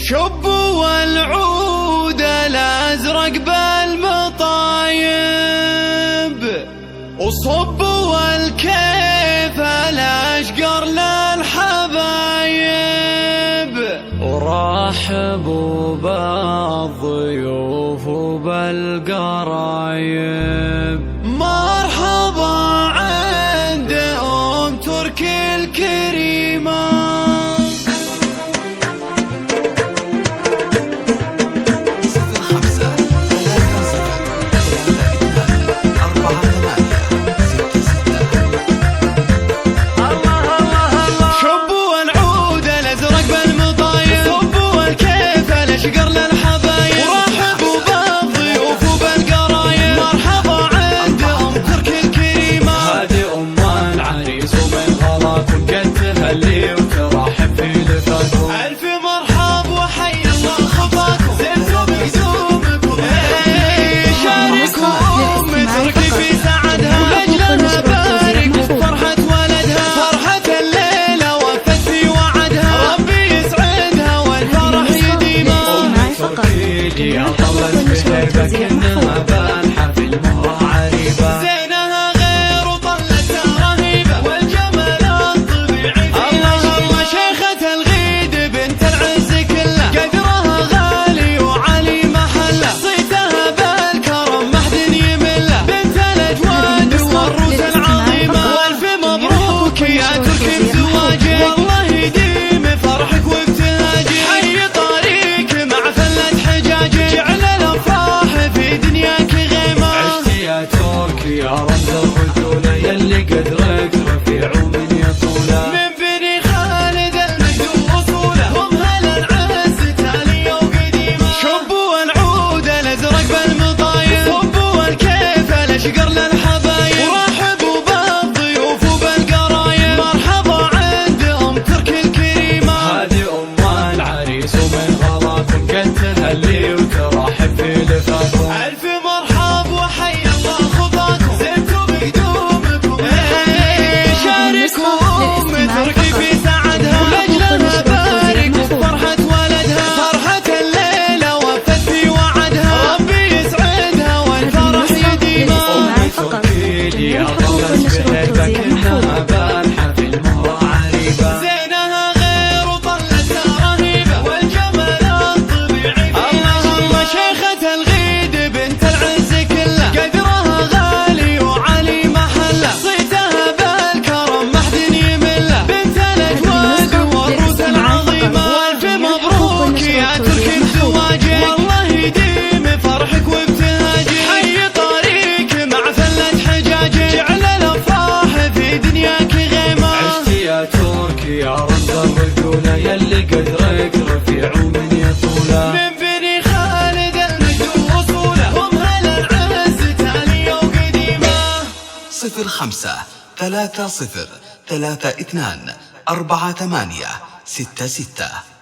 شبوا العود الأزرق بالمطايب، وصبوا الكيف الأشقر للحبايب، ورحبوا بالضيوف وبالقرايب. مرحبا عند أم تركي الكريمة. لكنها بانحة في المرة عريبة، زينها غير وطلتها رهيبة، والجمال الطبيعي فيها الله. شيخة الغيد بنت العز كله، قدرها غالي وعلي محله، صيتها بالكرم ما حد يمله، بنت الأجواد والروس العظيمة. والف مبروك يا تركي بزواجك، والله يديم فرحك وابتهاجك، حي طريق مع فلة حجاجك، جعل في دنياك غيمة. عشت يا تركي يا رمز الرجولة، يلي قدرك رفيع ومن يطوله، من بني خالد المجد وصوله، هم هل العز تالية وقديمة. شبوا العود الأزرق بالمطايب، صبوا الكيف الأشقر للحبايب، ورحبوا بالضيوف وبالقرايب. مرحبا عند أم تركي الكريمة، هذه أم العريس ومن غلاكم قد تهلي وترحب في لفاكم. ألف مرحب وحي الله خطاكم، زدتوا بقدومكم شاركوا أم تركي في سعدها، ولأجلها بارك وفرحة ولدها، فرحة الليلة وفت في وعدها، ربي يسعدها والفرح يديمها. أم تركي يا ظلت بهيبك، إنها بانحة في المرة عريبة، زينها غير وطلتها رهيبة، والجمال الطبيعي فيها الله. شيخة الغيد بنت العز كله، قدرها غالي وعلي محله، صيتها بالكرم ما حد يمله، بنت الأجواد والروس العظيمة. والف مبروك يا تركي بزواجك، والله يديم فرحك وابتهاجك، حي طريق مع فلة حجاجك، جعل الأفراح في دنياك غيمة. عشت يا تركي يا رمز الرجولة، يلي قدرك رفيع ومن يطوله، من بني خالد المجد وصوله، هم هل العز تالية وقديمة. 05-30-32-48-66